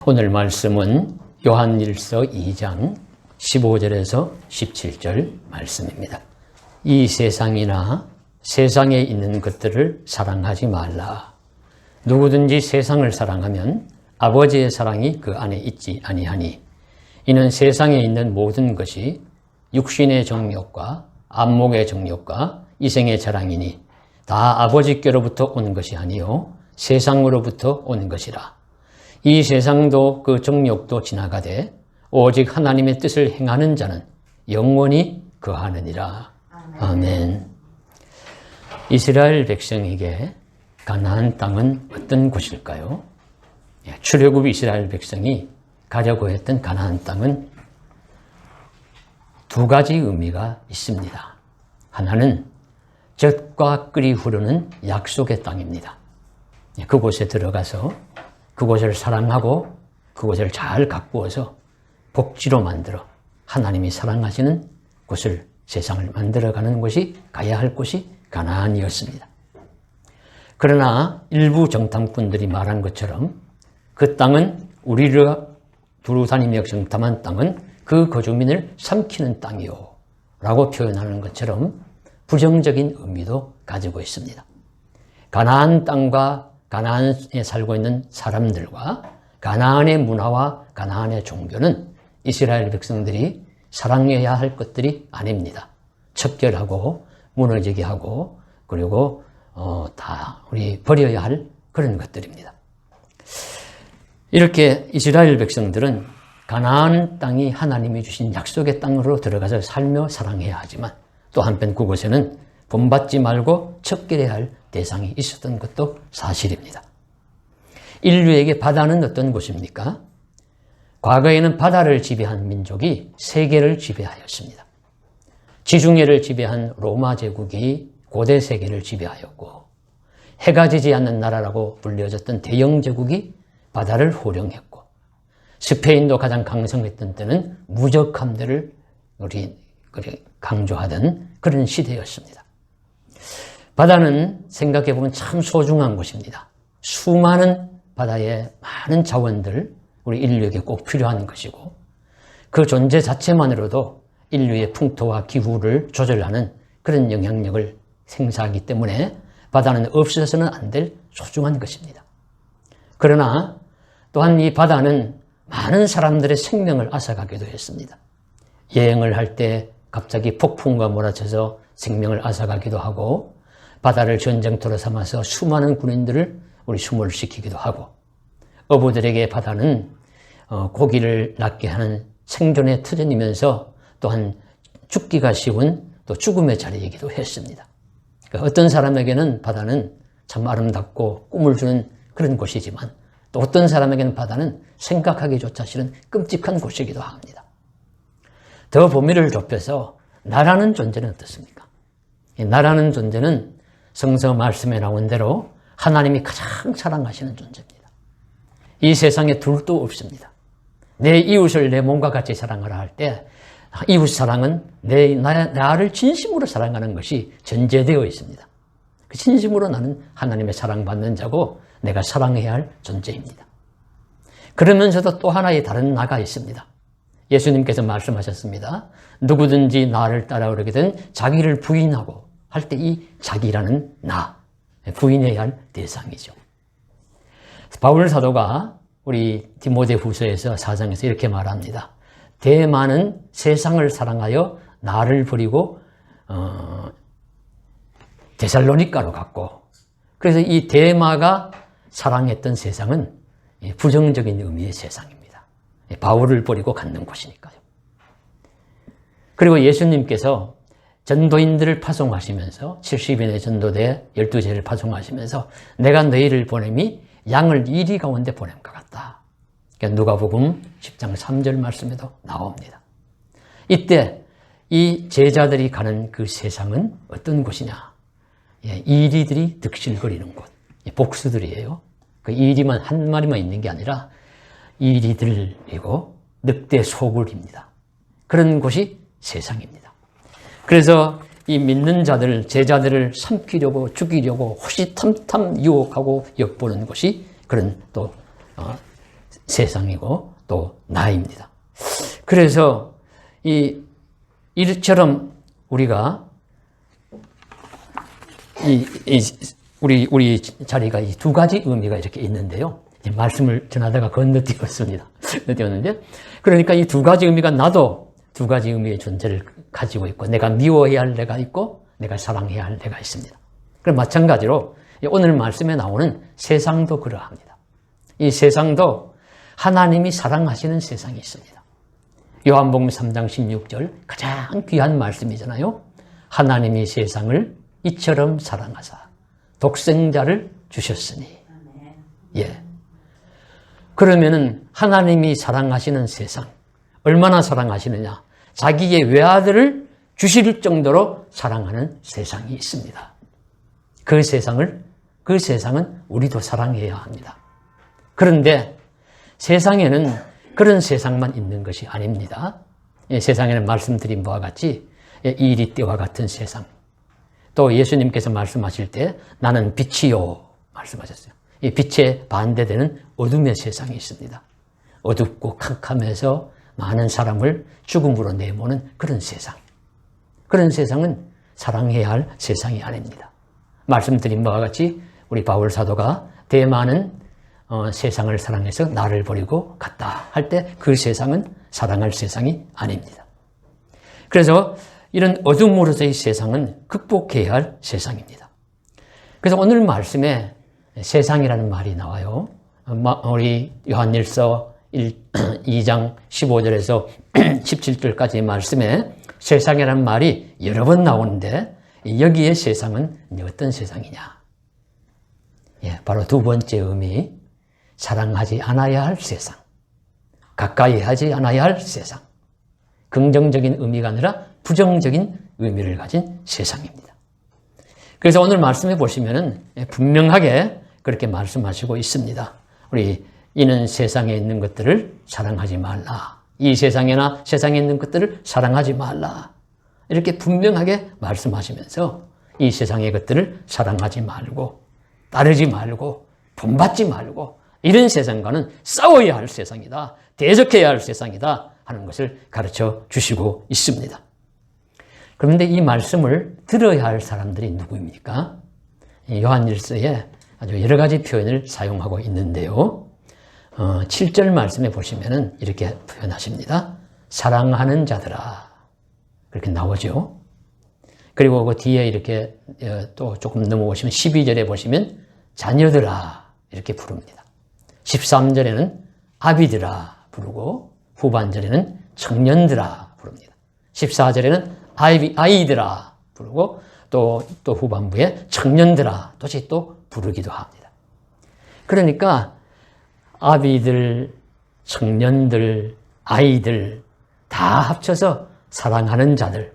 오늘 말씀은 요한일서 2장 15절에서 17절 말씀입니다. 이 세상이나 세상에 있는 것들을 사랑하지 말라. 누구든지 세상을 사랑하면 아버지의 사랑이 그 안에 있지 아니하니 이는 세상에 있는 모든 것이 육신의 정욕과 안목의 정욕과 이생의 자랑이니 다 아버지께로부터 온 것이 아니요 세상으로부터 온 것이라. 이 세상도 그 정욕도 지나가되 오직 하나님의 뜻을 행하는 자는 영원히 거하느니라. 아멘. 이스라엘 백성에게 가나안 땅은 어떤 곳일까요? 출애굽 이스라엘 백성이 가려고 했던 가나안 땅은 두 가지 의미가 있습니다. 하나는 젖과 꿀이 흐르는 약속의 땅입니다. 그곳에 들어가서 그곳을 사랑하고 그곳을 잘 가꾸어서 복지로 만들어 하나님이 사랑하시는 곳을, 세상을 만들어가는 곳이, 가야 할 곳이 가나안이었습니다. 그러나 일부 정탐꾼들이 말한 것처럼 그 땅은 우리가 두루 다니며 정탐한 땅은 그 거주민을 삼키는 땅이요 라고 표현하는 것처럼 부정적인 의미도 가지고 있습니다. 가나안 땅과 가나안에 살고 있는 사람들과 가나안의 문화와 가나안의 종교는 이스라엘 백성들이 사랑해야 할 것들이 아닙니다. 척결하고 무너지게 하고 그리고 다 우리 버려야 할 그런 것들입니다. 이렇게 이스라엘 백성들은 가나안 땅이 하나님이 주신 약속의 땅으로 들어가서 살며 사랑해야 하지만 또 한편 그곳에는 본받지 말고 척결해야 할 대상이 있었던 것도 사실입니다. 인류에게 바다는 어떤 곳입니까? 과거에는 바다를 지배한 민족이 세계를 지배하였습니다. 지중해를 지배한 로마 제국이 고대 세계를 지배하였고 해가 지지 않는 나라라고 불려졌던 대영 제국이 바다를 호령했고 스페인도 가장 강성했던 때는 무적함들을 우리 강조하던 그런 시대였습니다. 바다는 생각해보면 참 소중한 곳입니다. 수많은 바다의 많은 자원들 우리 인류에게 꼭 필요한 것이고 그 존재 자체만으로도 인류의 풍토와 기후를 조절하는 그런 영향력을 행사하기 때문에 바다는 없어서는 안 될 소중한 것입니다. 그러나 또한 이 바다는 많은 사람들의 생명을 앗아가기도 했습니다. 여행을 할 때 갑자기 폭풍과 몰아쳐서 생명을 앗아가기도 하고 바다를 전쟁터로 삼아서 수많은 군인들을 우리 수모를 시키기도 하고 어부들에게 바다는 고기를 낫게 하는 생존의 터전이면서 또한 죽기가 쉬운 또 죽음의 자리이기도 했습니다. 그러니까 어떤 사람에게는 바다는 참 아름답고 꿈을 주는 그런 곳이지만 또 어떤 사람에게는 바다는 생각하기조차 싫은 끔찍한 곳이기도 합니다. 더 범위를 좁혀서 나라는 존재는 어떻습니까? 이 나라는 존재는 성서 말씀에 나온 대로 하나님이 가장 사랑하시는 존재입니다. 이 세상에 둘도 없습니다. 내 이웃을 내 몸과 같이 사랑하라 할 때 이웃 사랑은 나를 진심으로 사랑하는 것이 전제되어 있습니다. 그 진심으로 나는 하나님의 사랑받는 자고 내가 사랑해야 할 존재입니다. 그러면서도 또 하나의 다른 나가 있습니다. 예수님께서 말씀하셨습니다. 누구든지 나를 따라오게 된 자기를 부인하고 할 때 이 자기라는 나, 부인해야 할 대상이죠. 바울 사도가 우리 디모데 후서에서 4장에서 이렇게 말합니다. 대만은 세상을 사랑하여 나를 버리고 데살로니가로 갔고 그래서 이 대마가 사랑했던 세상은 부정적인 의미의 세상입니다. 바울을 버리고 갖는 곳이니까요. 그리고 예수님께서 전도인들을 파송하시면서 70인의 전도대 12제를 파송하시면서 내가 너희를 보냄이 양을 이리 가운데 보냄과 같다. 그러니까 누가복음 10장 3절 말씀에도 나옵니다. 이때 이 제자들이 가는 그 세상은 어떤 곳이냐? 이리들이 득실거리는 곳, 복수들이에요. 그 이리만 한 마리만 있는 게 아니라 이리들이고 늑대 소굴입니다. 그런 곳이 세상입니다. 그래서 이 믿는 자들, 제자들을 삼키려고 죽이려고 호시탐탐 유혹하고 엿보는 것이 그런 또 세상이고 또 나입니다. 그래서 이처럼 우리가 우리 자리가 이 두 가지 의미가 이렇게 있는데요. 말씀을 전하다가 건너뛰었습니다. 건너뛰었는데, 그러니까 이 두 가지 의미가 나도 두 가지 의미의 존재를 가지고 있고, 내가 미워해야 할 내가 있고, 내가 사랑해야 할 내가 있습니다. 그럼 마찬가지로 오늘 말씀에 나오는 세상도 그러합니다. 이 세상도 하나님이 사랑하시는 세상이 있습니다. 요한복음 3장 16절 가장 귀한 말씀이잖아요. 하나님이 세상을 이처럼 사랑하사 독생자를 주셨으니. 예. 그러면은 하나님이 사랑하시는 세상, 얼마나 사랑하시느냐? 자기의 외아들을 주실 정도로 사랑하는 세상이 있습니다. 그 세상은 우리도 사랑해야 합니다. 그런데 세상에는 그런 세상만 있는 것이 아닙니다. 세상에는 말씀드린 바와 같이 이리 때와 같은 세상, 또 예수님께서 말씀하실 때 나는 빛이요 말씀하셨어요. 이 빛에 반대되는 어둠의 세상이 있습니다. 어둡고 캄캄해서 많은 사람을 죽음으로 내모는 그런 세상. 그런 세상은 사랑해야 할 세상이 아닙니다. 말씀드린 바와 같이 우리 바울 사도가 대많은 세상을 사랑해서 나를 버리고 갔다 할 때 그 세상은 사랑할 세상이 아닙니다. 그래서 이런 어둠으로서의 세상은 극복해야 할 세상입니다. 그래서 오늘 말씀에 세상이라는 말이 나와요. 우리 요한일서 2장 15절에서 17절까지의 말씀에 세상이라는 말이 여러 번 나오는데 여기에 세상은 어떤 세상이냐? 예, 바로 두 번째 의미, 사랑하지 않아야 할 세상, 가까이 하지 않아야 할 세상, 긍정적인 의미가 아니라 부정적인 의미를 가진 세상입니다. 그래서 오늘 말씀해 보시면은 분명하게 그렇게 말씀하시고 있습니다. 이는 세상에 있는 것들을 사랑하지 말라. 이 세상에나 세상에 있는 것들을 사랑하지 말라. 이렇게 분명하게 말씀하시면서 이 세상의 것들을 사랑하지 말고, 따르지 말고, 본받지 말고, 이런 세상과는 싸워야 할 세상이다. 대적해야 할 세상이다. 하는 것을 가르쳐 주시고 있습니다. 그런데 이 말씀을 들어야 할 사람들이 누구입니까? 요한일서에 아주 여러 가지 표현을 사용하고 있는데요. 7절 말씀에 보시면은 이렇게 표현하십니다. 사랑하는 자들아. 그렇게 나오죠. 그리고 그 뒤에 이렇게 또 조금 넘어오시면 12절에 보시면 자녀들아. 이렇게 부릅니다. 13절에는 아비들아 부르고 후반절에는 청년들아 부릅니다. 14절에는 아이들아 부르고 또 후반부에 청년들아 다시 또 부르기도 합니다. 그러니까 아비들, 청년들, 아이들 다 합쳐서 사랑하는 자들,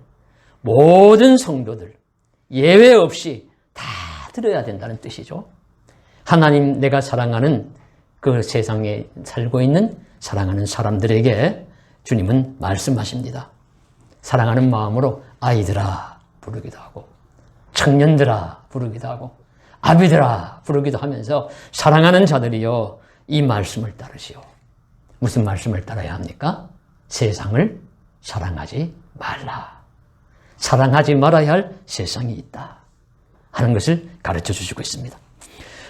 모든 성도들 예외 없이 다 들어야 된다는 뜻이죠. 하나님 내가 사랑하는 그 세상에 살고 있는 사랑하는 사람들에게 주님은 말씀하십니다. 사랑하는 마음으로 아이들아 부르기도 하고 청년들아 부르기도 하고 아비들아 부르기도 하면서 사랑하는 자들이여 이 말씀을 따르시오. 무슨 말씀을 따라야 합니까? 세상을 사랑하지 말라. 사랑하지 말아야 할 세상이 있다 하는 것을 가르쳐 주시고 있습니다.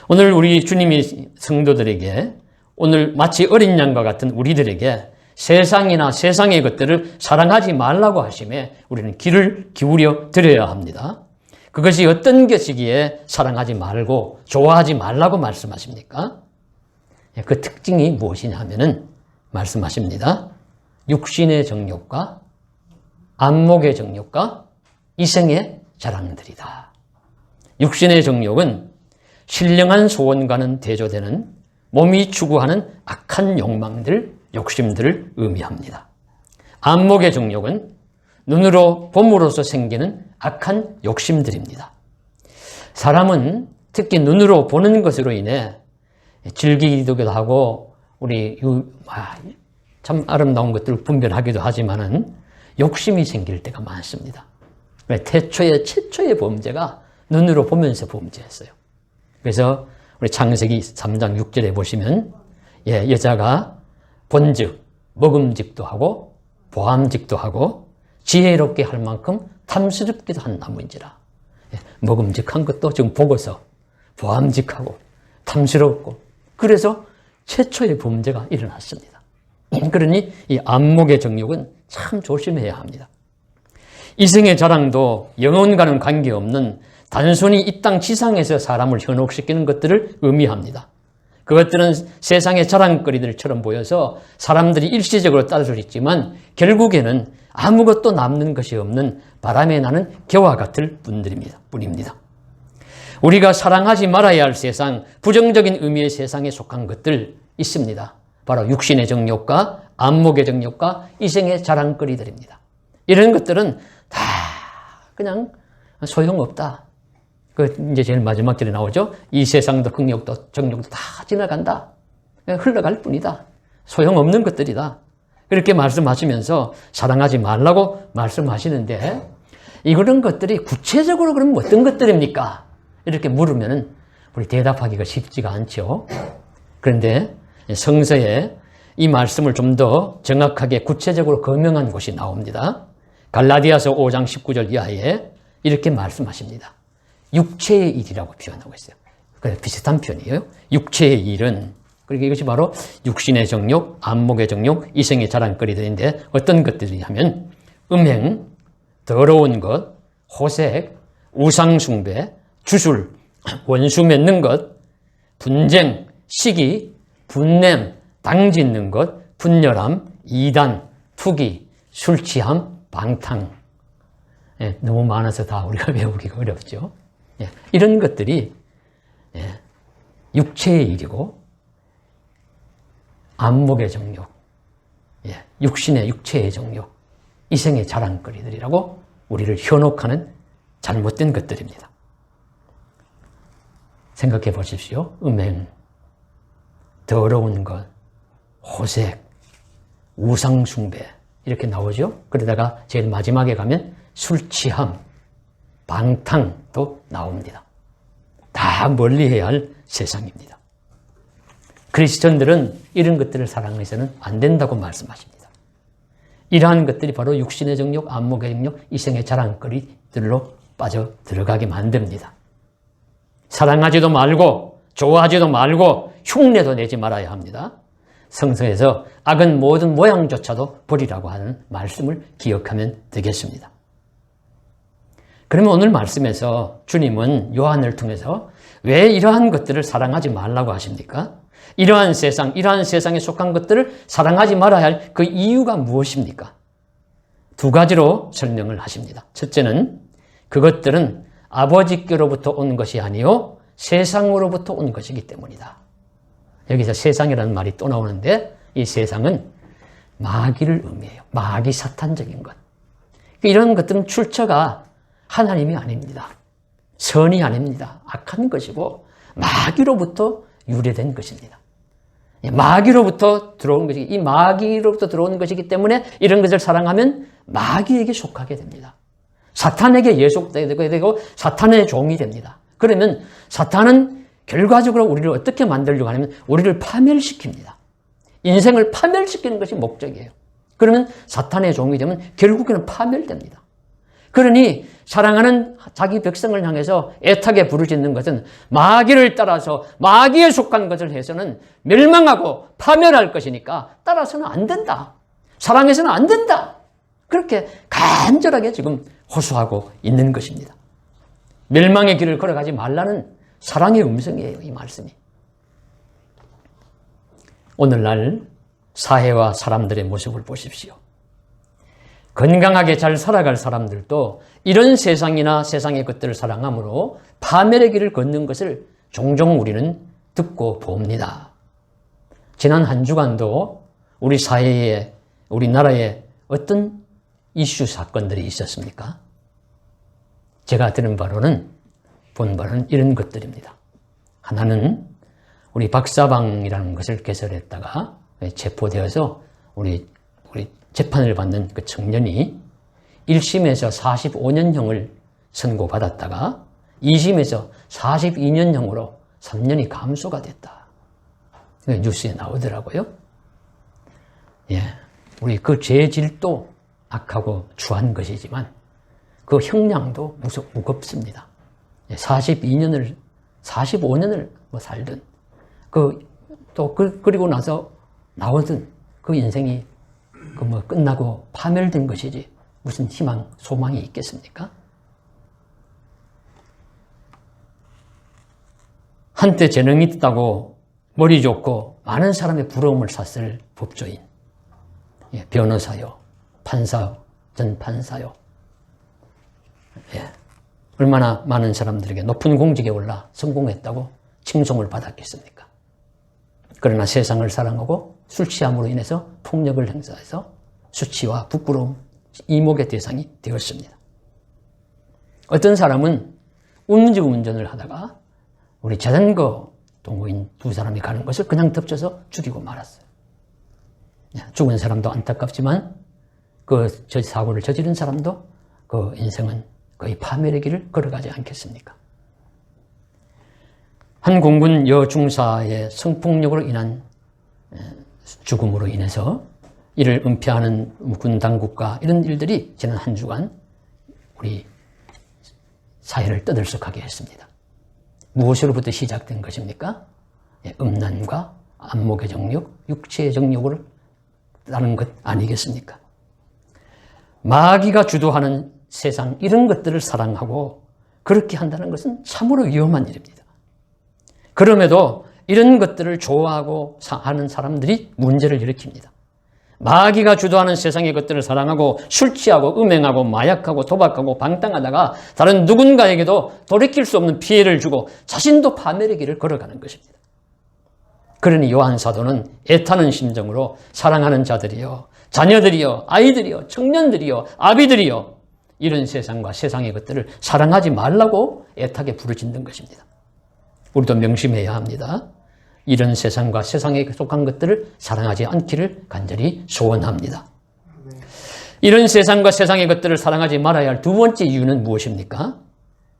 오늘 우리 주님이 성도들에게 오늘 마치 어린 양과 같은 우리들에게 세상이나 세상의 것들을 사랑하지 말라고 하심에 우리는 귀를 기울여 드려야 합니다. 그것이 어떤 것이기에 사랑하지 말고 좋아하지 말라고 말씀하십니까? 그 특징이 무엇이냐 하면은 말씀하십니다. 육신의 정욕과 안목의 정욕과 이생의 자랑들이다. 육신의 정욕은 신령한 소원과는 대조되는 몸이 추구하는 악한 욕망들, 욕심들을 의미합니다. 안목의 정욕은 눈으로 봄으로써 생기는 악한 욕심들입니다. 사람은 특히 눈으로 보는 것으로 인해 즐기기도 하고 참 아름다운 것들을 분별하기도 하지만은 욕심이 생길 때가 많습니다. 최초의 범죄가 눈으로 보면서 범죄했어요. 그래서 우리 창세기 3장 6절에 보시면 여자가 본즉, 먹음직도 하고 보암직도 하고 지혜롭게 할 만큼 탐스럽기도 한 나무인지라. 먹음직한 것도 지금 보고서 보암직하고 탐스럽고, 그래서 최초의 범죄가 일어났습니다. 그러니 이 안목의 정욕은 참 조심해야 합니다. 이생의 자랑도 영혼과는 관계없는 단순히 이 땅 지상에서 사람을 현혹시키는 것들을 의미합니다. 그것들은 세상의 자랑거리들처럼 보여서 사람들이 일시적으로 따를 수 있지만 결국에는 아무것도 남는 것이 없는 바람에 나는 겨와 같을 뿐입니다. 우리가 사랑하지 말아야 할 세상, 부정적인 의미의 세상에 속한 것들 있습니다. 바로 육신의 정욕과 안목의 정욕과 이생의 자랑거리들입니다. 이런 것들은 다 그냥 소용없다. 이제 제일 마지막 절에 나오죠. 이 세상도 극욕도 정욕도 다 지나간다. 그냥 흘러갈 뿐이다. 소용없는 것들이다. 그렇게 말씀하시면서 사랑하지 말라고 말씀하시는데, 이런 것들이 구체적으로 그러면 어떤 것들입니까? 이렇게 물으면 우리 대답하기가 쉽지가 않죠. 그런데 성서에 이 말씀을 좀 더 정확하게 구체적으로 거명한 곳이 나옵니다. 갈라디아서 5장 19절 이하에 이렇게 말씀하십니다. 육체의 일이라고 표현하고 있어요. 그래서 비슷한 표현이에요. 육체의 일은, 그러니까 이것이 바로 육신의 정욕, 안목의 정욕, 이생의 자랑거리들인데 어떤 것들이 하면 음행, 더러운 것, 호색, 우상숭배, 주술, 원수 맺는 것, 분쟁, 시기, 분냄, 당짓는 것, 분열함, 이단, 투기, 술취함, 방탕. 너무 많아서 다 우리가 외우기가 어렵죠. 이런 것들이 육체의 일이고 안목의 정욕, 육신의 육체의 정욕, 이생의 자랑거리들이라고 우리를 현혹하는 잘못된 것들입니다. 생각해 보십시오. 음행, 더러운 것, 호색, 우상숭배 이렇게 나오죠. 그러다가 제일 마지막에 가면 술취함, 방탕도 나옵니다. 다 멀리해야 할 세상입니다. 그리스도인들은 이런 것들을 사랑해서는 안 된다고 말씀하십니다. 이러한 것들이 바로 육신의 정욕, 안목의 정욕, 이생의 자랑거리들로 빠져 들어가게 만듭니다. 사랑하지도 말고 좋아하지도 말고 흉내도 내지 말아야 합니다. 성서에서 악은 모든 모양조차도 버리라고 하는 말씀을 기억하면 되겠습니다. 그러면 오늘 말씀에서 주님은 요한을 통해서 왜 이러한 것들을 사랑하지 말라고 하십니까? 이러한 세상에 속한 것들을 사랑하지 말아야 할 그 이유가 무엇입니까? 두 가지로 설명을 하십니다. 첫째는 그것들은 아버지께로부터 온 것이 아니요 세상으로부터 온 것이기 때문이다. 여기서 세상이라는 말이 또 나오는데 이 세상은 마귀를 의미해요. 마귀 사탄적인 것. 이런 것들은 출처가 하나님이 아닙니다. 선이 아닙니다. 악한 것이고 마귀로부터 유래된 것입니다. 마귀로부터 들어온 것이기, 이 마귀로부터 들어온 것이기 때문에 이런 것을 사랑하면 마귀에게 속하게 됩니다. 사탄에게 예속되게 되고 사탄의 종이 됩니다. 그러면 사탄은 결과적으로 우리를 어떻게 만들려고 하냐면 우리를 파멸시킵니다. 인생을 파멸시키는 것이 목적이에요. 그러면 사탄의 종이 되면 결국에는 파멸됩니다. 그러니 사랑하는 자기 백성을 향해서 애타게 부르짖는 것은 마귀를 따라서 마귀에 속한 것을 해서는 멸망하고 파멸할 것이니까 따라서는 안 된다. 사랑해서는 안 된다. 그렇게 간절하게 지금 호소하고 있는 것입니다. 멸망의 길을 걸어가지 말라는 사랑의 음성이에요, 이 말씀이. 오늘날 사회와 사람들의 모습을 보십시오. 건강하게 잘 살아갈 사람들도 이런 세상이나 세상의 것들을 사랑함으로 파멸의 길을 걷는 것을 종종 우리는 듣고 봅니다. 지난 한 주간도 우리 사회에, 우리나라에 어떤 이슈 사건들이 있었습니까? 제가 들은 바로는, 본 바로는 이런 것들입니다. 하나는 우리 박사방이라는 것을 개설했다가 체포되어서 우리 재판을 받는 그 청년이 1심에서 45년형을 선고받았다가 2심에서 42년형으로 3년이 감소가 됐다. 뉴스에 나오더라고요. 예, 우리 그 죄질도 악하고 추한 것이지만 그 형량도 무겁습니다. 42년을, 45년을 뭐 살든, 그리고 나서 나오든 그 인생이 뭐 끝나고 파멸된 것이지 무슨 희망, 소망이 있겠습니까? 한때 재능이 있다고 머리 좋고 많은 사람의 부러움을 샀을 법조인, 변호사요, 판사요, 전 판사요. 얼마나 많은 사람들에게 높은 공직에 올라 성공했다고 칭송을 받았겠습니까? 그러나 세상을 사랑하고 술 취함으로 인해서 폭력을 행사해서 수치와 부끄러움, 이목의 대상이 되었습니다. 어떤 사람은 음주운전을 하다가 우리 자전거 동호인 2사람이 가는 것을 그냥 덮쳐서 죽이고 말았어요. 죽은 사람도 안타깝지만 그 사고를 저지른 사람도 그 인생은 거의 파멸의 길을 걸어가지 않겠습니까? 한 공군 여중사의 성폭력으로 인한 죽음으로 인해서 이를 은폐하는 군 당국과 이런 일들이 지난 한 주간 우리 사회를 떠들썩하게 했습니다. 무엇으로부터 시작된 것입니까? 음란과 안목의 정욕, 육체의 정욕을 따르는 것 아니겠습니까? 마귀가 주도하는 세상, 이런 것들을 사랑하고 그렇게 한다는 것은 참으로 위험한 일입니다. 그럼에도 이런 것들을 좋아하고 하는 사람들이 문제를 일으킵니다. 마귀가 주도하는 세상의 것들을 사랑하고 술 취하고 음행하고 마약하고 도박하고 방탕하다가 다른 누군가에게도 돌이킬 수 없는 피해를 주고 자신도 파멸의 길을 걸어가는 것입니다. 그러니 요한 사도는 애타는 심정으로 사랑하는 자들이여, 자녀들이여, 아이들이여, 청년들이여, 아비들이여, 이런 세상과 세상의 것들을 사랑하지 말라고 애타게 부르짖는 것입니다. 우리도 명심해야 합니다. 이런 세상과 세상에 속한 것들을 사랑하지 않기를 간절히 소원합니다. 이런 세상과 세상의 것들을 사랑하지 말아야 할 두 번째 이유는 무엇입니까?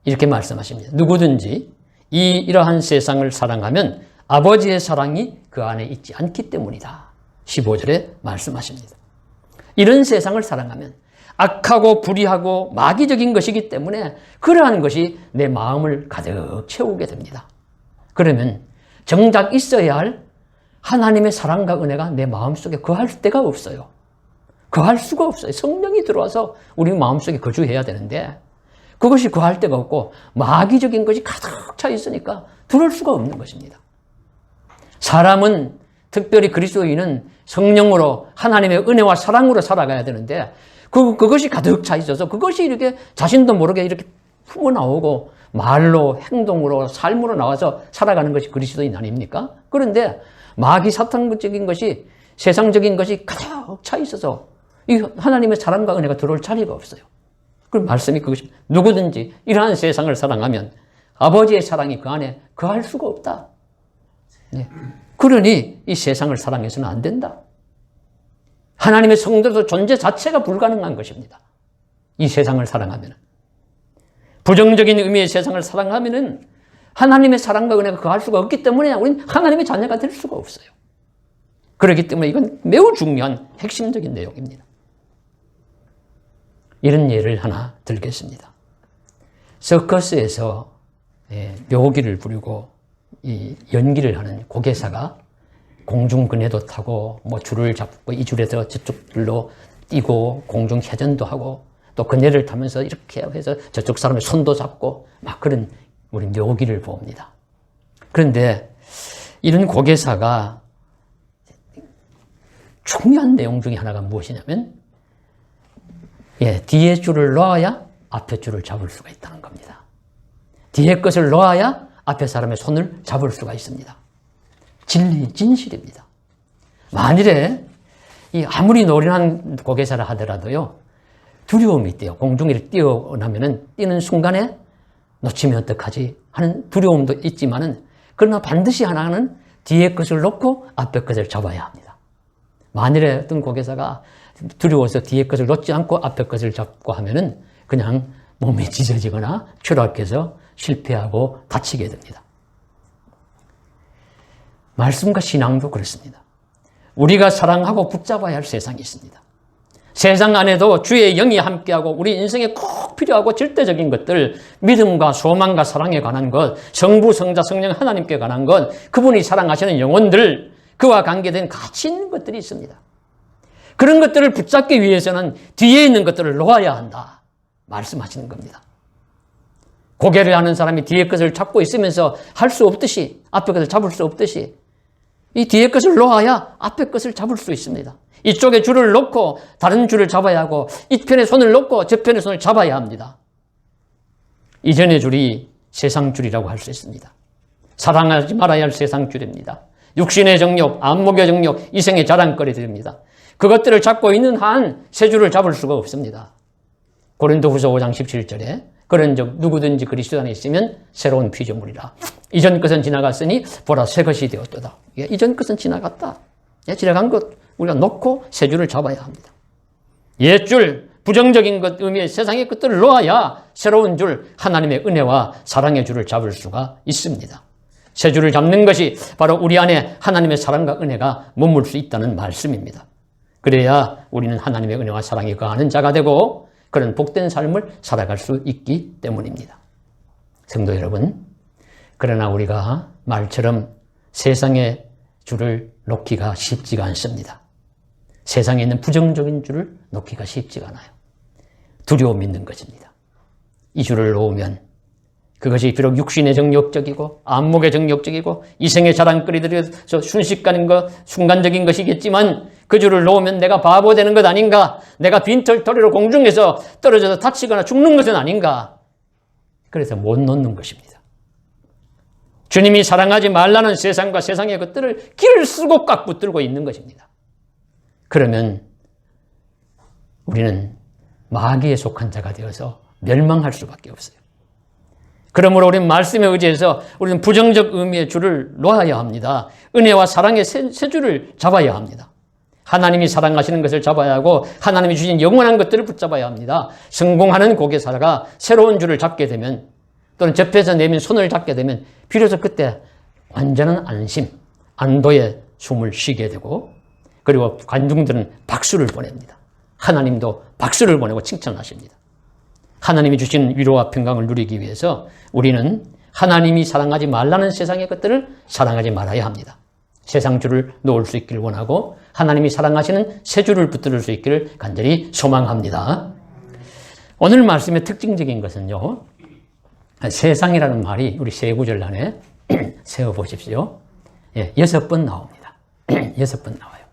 이렇게 말씀하십니다. 누구든지 이러한 세상을 사랑하면 아버지의 사랑이 그 안에 있지 않기 때문이다. 15절에 말씀하십니다. 이런 세상을 사랑하면 악하고 불의하고 마귀적인 것이기 때문에 그러한 것이 내 마음을 가득 채우게 됩니다. 그러면 정작 있어야 할 하나님의 사랑과 은혜가 내 마음속에 거할 때가 없어요. 거할 수가 없어요. 성령이 들어와서 우리 마음속에 거주해야 되는데 그것이 거할 데가 없고 마귀적인 것이 가득 차 있으니까 들어올 수가 없는 것입니다. 사람은, 특별히 그리스도인은 성령으로 하나님의 은혜와 사랑으로 살아가야 되는데 그것이 가득 차 있어서 그것이 이렇게 자신도 모르게 이렇게 품어나오고 말로, 행동으로, 삶으로 나와서 살아가는 것이 그리스도인 아닙니까? 그런데 마귀 사탄적인 것이, 세상적인 것이 가득 차 있어서 이 하나님의 사랑과 은혜가 들어올 자리가 없어요. 그 말씀이 그것이 누구든지 이러한 세상을 사랑하면 아버지의 사랑이 그 안에 거할 수가 없다. 네. 그러니 이 세상을 사랑해서는 안 된다. 하나님의 성도도 존재 자체가 불가능한 것입니다. 이 세상을 사랑하면. 부정적인 의미의 세상을 사랑하면 하나님의 사랑과 은혜가 거할 수가 없기 때문에 우리는 하나님의 자녀가 될 수가 없어요. 그렇기 때문에 이건 매우 중요한 핵심적인 내용입니다. 이런 예를 하나 들겠습니다. 서커스에서 묘기를 부리고 이 연기를 하는 고개사가 공중근해도 타고 뭐 줄을 잡고 이 줄에서 저쪽 줄로 뛰고 공중 회전도 하고 또 그네를 타면서 이렇게 해서 저쪽 사람의 손도 잡고 막 그런 우리 묘기를 봅니다. 그런데 이런 고개사가 중요한 내용 중에 하나가 무엇이냐면 뒤에 줄을 놓아야 앞에 줄을 잡을 수가 있다는 겁니다. 뒤에 것을 놓아야 앞에 사람의 손을 잡을 수가 있습니다. 진리, 진실입니다. 만일에 아무리 노련한 고개사라 하더라도요, 두려움이 있대요. 공중에 뛰어나면은 뛰는 순간에 놓치면 어떡하지 하는 두려움도 있지만은 그러나 반드시 하나는 뒤에 것을 놓고 앞에 것을 잡아야 합니다. 만일에 어떤 고개사가 두려워서 뒤에 것을 놓지 않고 앞에 것을 잡고 하면은 그냥 몸이 찢어지거나 추락해서 실패하고 다치게 됩니다. 말씀과 신앙도 그렇습니다. 우리가 사랑하고 붙잡아야 할 세상이 있습니다. 세상 안에도 주의 영이 함께하고 우리 인생에 꼭 필요하고 절대적인 것들, 믿음과 소망과 사랑에 관한 것, 성부, 성자, 성령 하나님께 관한 것, 그분이 사랑하시는 영혼들, 그와 관계된 가치 있는 것들이 있습니다. 그런 것들을 붙잡기 위해서는 뒤에 있는 것들을 놓아야 한다 말씀하시는 겁니다. 고개를 하는 사람이 뒤에 것을 잡고 있으면서 할 수 없듯이, 앞에 것을 잡을 수 없듯이 이 뒤에 것을 놓아야 앞에 것을 잡을 수 있습니다. 이쪽에 줄을 놓고 다른 줄을 잡아야 하고, 이 편에 손을 놓고 저 편에 손을 잡아야 합니다. 이전의 줄이 세상 줄이라고 할 수 있습니다. 사랑하지 말아야 할 세상 줄입니다. 육신의 정욕, 안목의 정욕, 이생의 자랑거리들입니다. 그것들을 잡고 있는 한 새 줄을 잡을 수가 없습니다. 고린도후서 5장 17절에 그런즉 누구든지 그리스도 안에 있으면 새로운 피조물이라. 이전 것은 지나갔으니 보라 새 것이 되었도다. 이전 것은 지나갔다. 지나간 것 우리가 놓고 새 줄을 잡아야 합니다. 옛 줄, 부정적인 것 의미의 세상의 것들을 놓아야 새로운 줄, 하나님의 은혜와 사랑의 줄을 잡을 수가 있습니다. 새 줄을 잡는 것이 바로 우리 안에 하나님의 사랑과 은혜가 머물 수 있다는 말씀입니다. 그래야 우리는 하나님의 은혜와 사랑이 거하는 자가 되고 그런 복된 삶을 살아갈 수 있기 때문입니다. 성도 여러분, 그러나 우리가 말처럼 세상의 줄을 놓기가 쉽지가 않습니다. 세상에 있는 부정적인 줄을 놓기가 쉽지가 않아요. 두려움 있는 것입니다. 이 줄을 놓으면 그것이 비록 육신의 정욕적이고 안목의 정욕적이고 이생의 자랑거리들에서 순식간인 것, 순간적인 것이겠지만 그 줄을 놓으면 내가 바보 되는 것 아닌가, 내가 빈털터리로 공중에서 떨어져서 다치거나 죽는 것은 아닌가, 그래서 못 놓는 것입니다. 주님이 사랑하지 말라는 세상과 세상의 것들을 길을 쓰고 꽉 붙들고 있는 것입니다. 그러면 우리는 마귀에 속한 자가 되어서 멸망할 수밖에 없어요. 그러므로 우리는 말씀에 의지해서 우리는 부정적 의미의 줄을 놓아야 합니다. 은혜와 사랑의 새 줄을 잡아야 합니다. 하나님이 사랑하시는 것을 잡아야 하고 하나님이 주신 영원한 것들을 붙잡아야 합니다. 성공하는 고개사가 새로운 줄을 잡게 되면, 또는 접해서 내민 손을 잡게 되면 비로소 그때 완전한 안심, 안도의 숨을 쉬게 되고, 그리고 관중들은 박수를 보냅니다. 하나님도 박수를 보내고 칭찬하십니다. 하나님이 주신 위로와 평강을 누리기 위해서 우리는 하나님이 사랑하지 말라는 세상의 것들을 사랑하지 말아야 합니다. 세상 줄을 놓을 수 있기를 원하고 하나님이 사랑하시는 새 줄을 붙들 수 있기를 간절히 소망합니다. 오늘 말씀의 특징적인 것은요, 세상이라는 말이 우리 세 구절 안에 세어보십시오. 6번 나옵니다. 6번 나와요.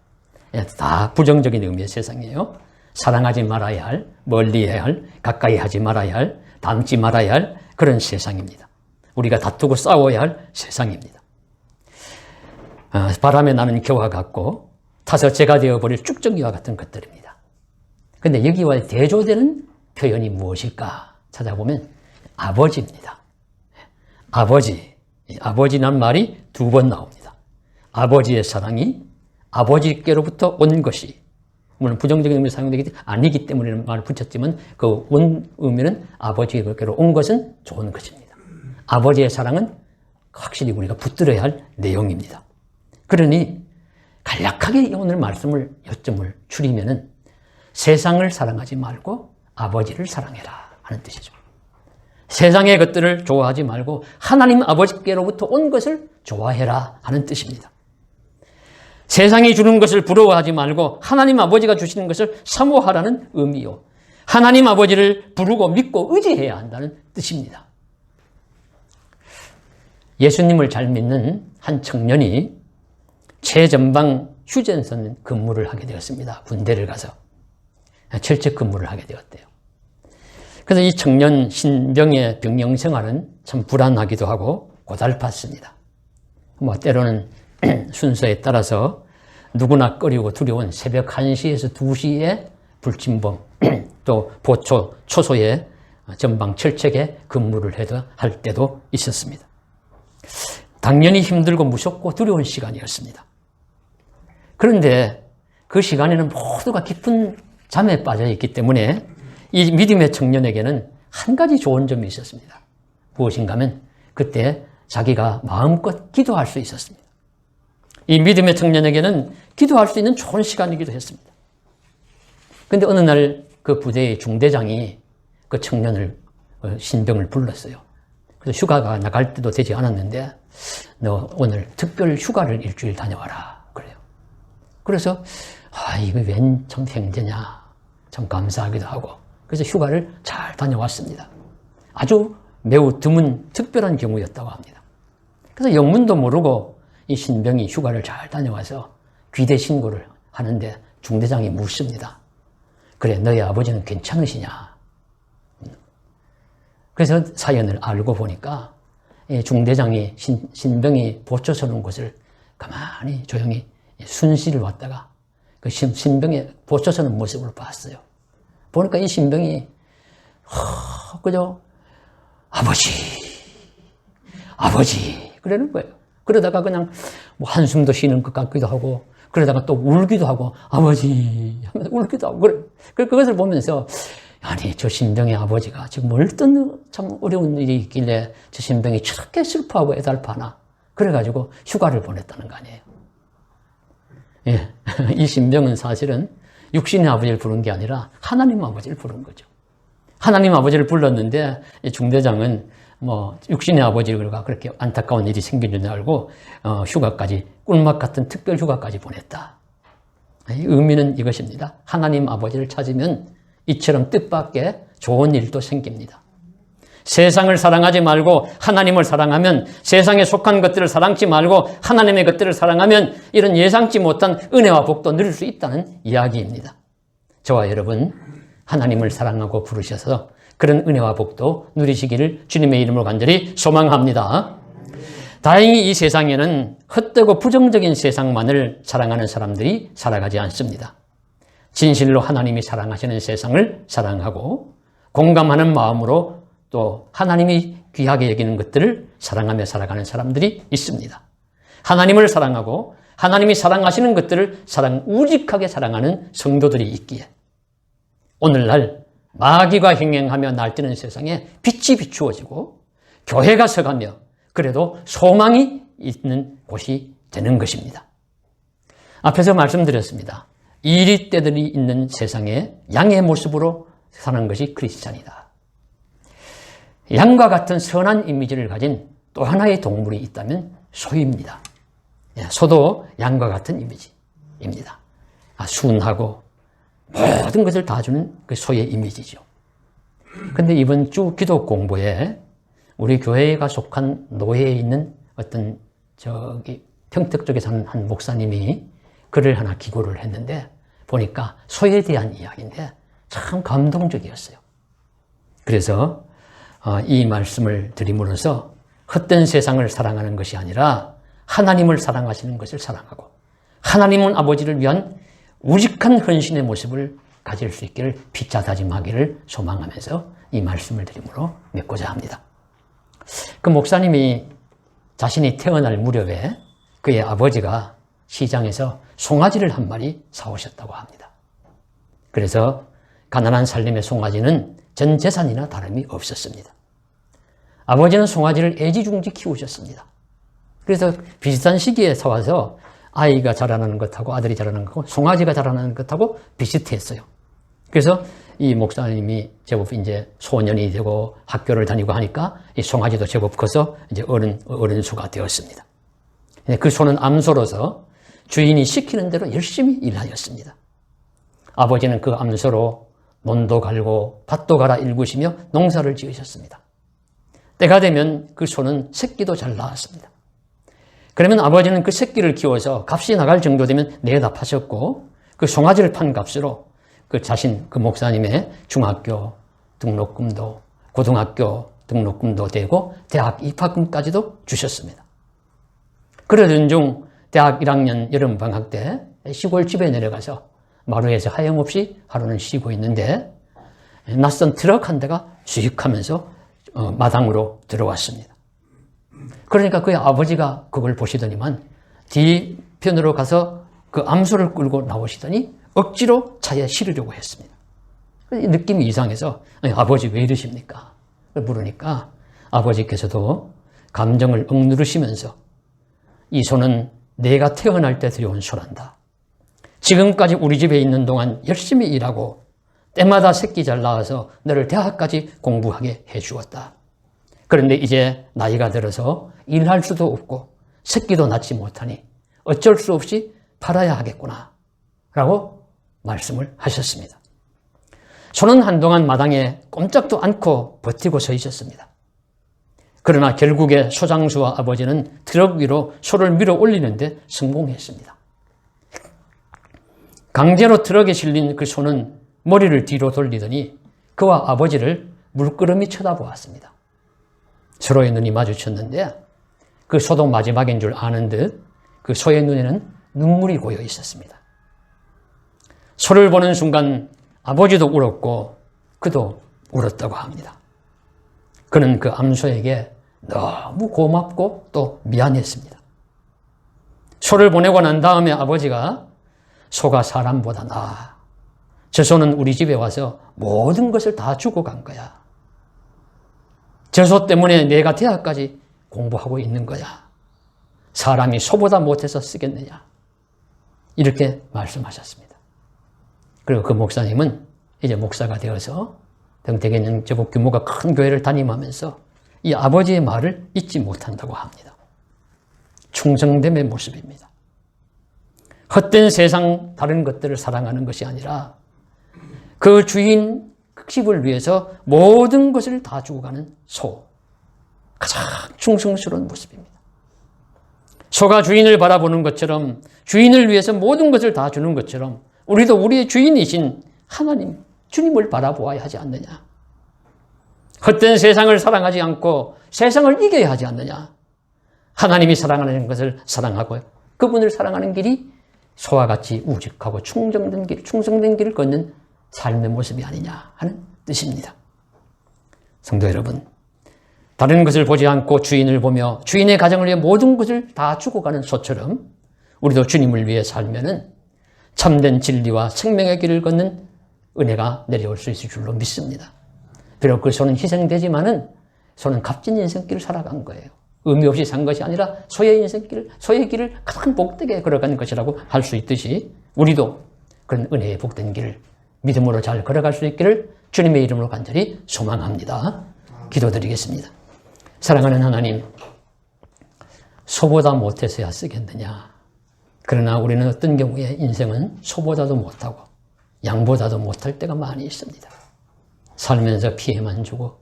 다 부정적인 의미의 세상이에요. 사랑하지 말아야 할, 멀리해야 할, 가까이 하지 말아야 할, 닮지 말아야 할 그런 세상입니다. 우리가 다투고 싸워야 할 세상입니다. 바람에 나는 겨와 같고 타서 재가 되어버릴 쭉정이와 같은 것들입니다. 그런데 여기와 대조되는 표현이 무엇일까 찾아보면 아버지입니다. 아버지란 말이 2번 나옵니다. 아버지의 사랑이 아버지께로부터 온 것이, 물론 부정적인 의미로 사용되기 아니기 때문에 말을 붙였지만 그 온 의미는 아버지께로 온 것은 좋은 것입니다. 아버지의 사랑은 확실히 우리가 붙들어야 할 내용입니다. 그러니 간략하게 오늘 말씀을 요점을 추리면은 세상을 사랑하지 말고 아버지를 사랑해라 하는 뜻이죠. 세상의 것들을 좋아하지 말고 하나님 아버지께로부터 온 것을 좋아해라 하는 뜻입니다. 세상이 주는 것을 부러워하지 말고 하나님 아버지가 주시는 것을 사모하라는 의미요. 하나님 아버지를 부르고 믿고 의지해야 한다는 뜻입니다. 예수님을 잘 믿는 한 청년이 최전방 휴전선 근무를 하게 되었습니다. 군대를 가서 철책 근무를 하게 되었대요. 그래서 이 청년 신병의 병영 생활은 참 불안하기도 하고 고달팠습니다. 때로는 순서에 따라서 누구나 꺼리고 두려운 새벽 1시에서 2시에 불침범, 또 보초, 초소에 전방 철책에 근무를 할 때도 있었습니다. 당연히 힘들고 무섭고 두려운 시간이었습니다. 그런데 그 시간에는 모두가 깊은 잠에 빠져 있기 때문에 이 믿음의 청년에게는 한 가지 좋은 점이 있었습니다. 무엇인가 하면 그때 자기가 마음껏 기도할 수 있었습니다. 이 믿음의 청년에게는 기도할 수 있는 좋은 시간이기도 했습니다. 그런데 어느 날 그 부대의 중대장이 그 청년을, 신병을 불렀어요. 그래서 휴가가 나갈 때도 되지 않았는데 너 오늘 특별 휴가를 일주일 다녀와라 그래요. 그래서 이거 웬 참 행제냐, 참 감사하기도 하고, 그래서 휴가를 잘 다녀왔습니다. 아주 매우 드문 특별한 경우였다고 합니다. 그래서 영문도 모르고 이 신병이 휴가를 잘 다녀와서 귀대 신고를 하는데 중대장이 묻습니다. 그래, 너희 아버지는 괜찮으시냐? 그래서 사연을 알고 보니까 중대장이 신병이 보초 서는 곳을 가만히 조용히 순시를 왔다가 그 신병의 보초 서는 모습을 봤어요. 보니까 이 신병이 그저 아버지 그러는 거예요. 그러다가 그냥 뭐 한숨도 쉬는 것 같기도 하고, 그러다가 또 울기도 하고, 아버지 하면서 울기도 하고, 그것을 보면서 아니 저 신병의 아버지가 지금 어떤 참 어려운 일이 있길래 저 신병이 저렇게 슬퍼하고 애달파나, 그래가지고 휴가를 보냈다는 거 아니에요. 예. 이 신병은 사실은 육신의 아버지를 부른 게 아니라 하나님 아버지를 부른 거죠. 하나님 아버지를 불렀는데 중대장은 뭐 육신의 아버지가 그렇게 안타까운 일이 생긴 줄 알고 휴가까지, 꿀맛 같은 특별 휴가까지 보냈다. 의미는 이것입니다. 하나님 아버지를 찾으면 이처럼 뜻밖의 좋은 일도 생깁니다. 세상을 사랑하지 말고 하나님을 사랑하면, 세상에 속한 것들을 사랑치 말고 하나님의 것들을 사랑하면 이런 예상치 못한 은혜와 복도 누릴 수 있다는 이야기입니다. 저와 여러분, 하나님을 사랑하고 부르셔서 그런 은혜와 복도 누리시기를 주님의 이름으로 간절히 소망합니다. 다행히 이 세상에는 헛되고 부정적인 세상만을 사랑하는 사람들이 살아가지 않습니다. 진실로 하나님이 사랑하시는 세상을 사랑하고 공감하는 마음으로 또 하나님이 귀하게 여기는 것들을 사랑하며 살아가는 사람들이 있습니다. 하나님을 사랑하고 하나님이 사랑하시는 것들을 우직하게 사랑하는 성도들이 있기에 오늘날 마귀가 행행하며 날뛰는 세상에 빛이 비추어지고 교회가 서가며 그래도 소망이 있는 곳이 되는 것입니다. 앞에서 말씀드렸습니다. 이리 때들이 있는 세상에 양의 모습으로 사는 것이 크리스찬이다. 양과 같은 선한 이미지를 가진 또 하나의 동물이 있다면 소입니다. 소도 양과 같은 이미지입니다. 순하고 모든 것을 다 주는 그 소의 이미지죠. 그런데 이번 주 기도 공부에 우리 교회가 속한 노예에 있는 어떤 평택 쪽에 사는 한 목사님이 글을 하나 기고를 했는데 보니까 소에 대한 이야기인데 참 감동적이었어요. 그래서 이 말씀을 드림으로써 헛된 세상을 사랑하는 것이 아니라 하나님을 사랑하시는 것을 사랑하고 하나님은 아버지를 위한 우직한 헌신의 모습을 가질 수 있기를 피차 다짐하기를 소망하면서 이 말씀을 드림으로 맺고자 합니다. 그 목사님이 자신이 태어날 무렵에 그의 아버지가 시장에서 송아지를 한 마리 사오셨다고 합니다. 그래서 가난한 살림의 송아지는 전 재산이나 다름이 없었습니다. 아버지는 송아지를 애지중지 키우셨습니다. 그래서 비슷한 시기에 사와서 아이가 자라나는 것하고 아들이 자라나는 것하고 송아지가 자라나는 것하고 비슷했어요. 그래서 이 목사님이 제법 이제 소년이 되고 학교를 다니고 하니까 이 송아지도 제법 커서 이제 어른수가 되었습니다. 그 소는 암소로서 주인이 시키는 대로 열심히 일하였습니다. 아버지는 그 암소로 논도 갈고 밭도 갈아 일구시며 농사를 지으셨습니다. 때가 되면 그 소는 새끼도 잘 낳았습니다. 그러면 아버지는 그 새끼를 키워서 값이 나갈 정도 되면 내다 파셨고 그 송아지를 판 값으로 그 목사님의 중학교 등록금도 고등학교 등록금도 되고 대학 입학금까지도 주셨습니다. 그러던 중 대학 1학년 여름방학 때 시골집에 내려가서 마루에서 하염없이 하루는 쉬고 있는데 낯선 트럭 한 대가 휙 하면서 마당으로 들어왔습니다. 그러니까 그의 아버지가 그걸 보시더니만 뒤편으로 가서 그 암소를 끌고 나오시더니 억지로 차에 실으려고 했습니다. 느낌이 이상해서 아버지 왜 이러십니까? 물으니까 아버지께서도 감정을 억누르시면서 이 소는 내가 태어날 때 들여온 소란다. 지금까지 우리 집에 있는 동안 열심히 일하고 때마다 새끼 잘 낳아서 너를 대학까지 공부하게 해주었다. 그런데 이제 나이가 들어서 일할 수도 없고 새끼도 낳지 못하니 어쩔 수 없이 팔아야 하겠구나 라고 말씀을 하셨습니다. 소는 한동안 마당에 꼼짝도 않고 버티고 서 있었습니다. 그러나 결국에 소장수와 아버지는 트럭 위로 소를 밀어 올리는데 성공했습니다. 강제로 트럭에 실린 그 소는 머리를 뒤로 돌리더니 그와 아버지를 물끄러미 쳐다보았습니다. 서로의 눈이 마주쳤는데 그 소도 마지막인 줄 아는 듯 그 소의 눈에는 눈물이 고여 있었습니다. 소를 보는 순간 아버지도 울었고 그도 울었다고 합니다. 그는 그 암소에게 너무 고맙고 또 미안했습니다. 소를 보내고 난 다음에 아버지가 소가 사람보다 나아. 저 소는 우리 집에 와서 모든 것을 다 주고 간 거야. 저 소 때문에 내가 대학까지 공부하고 있는 거야. 사람이 소보다 못해서 쓰겠느냐. 이렇게 말씀하셨습니다. 그리고 그 목사님은 이제 목사가 되어서 등택에는 제법 규모가 큰 교회를 다니면서 이 아버지의 말을 잊지 못한다고 합니다. 충성됨의 모습입니다. 헛된 세상 다른 것들을 사랑하는 것이 아니라 그 주인 집을 위해서 모든 것을 다 주고 가는 소. 가장 충성스러운 모습입니다. 소가 주인을 바라보는 것처럼 주인을 위해서 모든 것을 다 주는 것처럼 우리도 우리의 주인이신 하나님, 주님을 바라보아야 하지 않느냐. 헛된 세상을 사랑하지 않고 세상을 이겨야 하지 않느냐. 하나님이 사랑하는 것을 사랑하고 그분을 사랑하는 길이 소와 같이 우직하고 충성된 길을 걷는 삶의 모습이 아니냐 하는 뜻입니다. 성도 여러분, 다른 것을 보지 않고 주인을 보며 주인의 가정을 위해 모든 것을 다 주고 가는 소처럼 우리도 주님을 위해 살면은 참된 진리와 생명의 길을 걷는 은혜가 내려올 수 있을 줄로 믿습니다. 비록 그 소는 희생되지만은 소는 값진 인생길을 살아간 거예요. 의미 없이 산 것이 아니라 소의 인생길, 소의 길을 가장 복되게 걸어간 것이라고 할 수 있듯이 우리도 그런 은혜의 복된 길을 믿음으로 잘 걸어갈 수 있기를 주님의 이름으로 간절히 소망합니다. 기도드리겠습니다. 사랑하는 하나님, 소보다 못해서야 쓰겠느냐. 그러나 우리는 어떤 경우에 인생은 소보다도 못하고 양보다도 못할 때가 많이 있습니다. 살면서 피해만 주고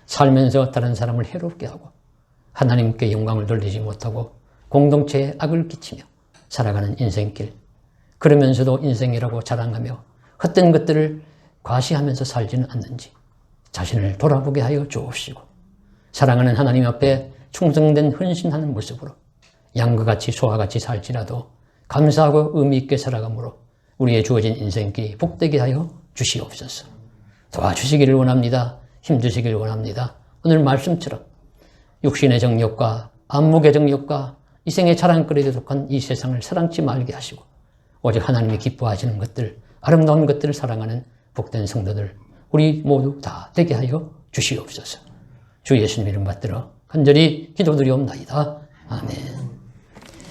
살면서 다른 사람을 해롭게 하고 하나님께 영광을 돌리지 못하고 공동체에 악을 끼치며 살아가는 인생길. 그러면서도 인생이라고 자랑하며 헛된 것들을 과시하면서 살지는 않는지 자신을 돌아보게 하여 주옵시고 사랑하는 하나님 앞에 충성된 헌신하는 모습으로 양과 같이 소와 같이 살지라도 감사하고 의미 있게 살아감으로 우리의 주어진 인생길이 복되게 하여 주시옵소서. 도와주시기를 원합니다. 힘주시기를 원합니다. 오늘 말씀처럼 육신의 정욕과 안목의 정욕과 이생의 자랑거리에 속한 이 세상을 사랑치 말게 하시고 오직 하나님이 기뻐하시는 것들, 아름다운 것들을 사랑하는 복된 성도들 우리 모두 다 되게 하여 주시옵소서. 주 예수님 이름 받들어 간절히 기도드리옵나이다. 아멘.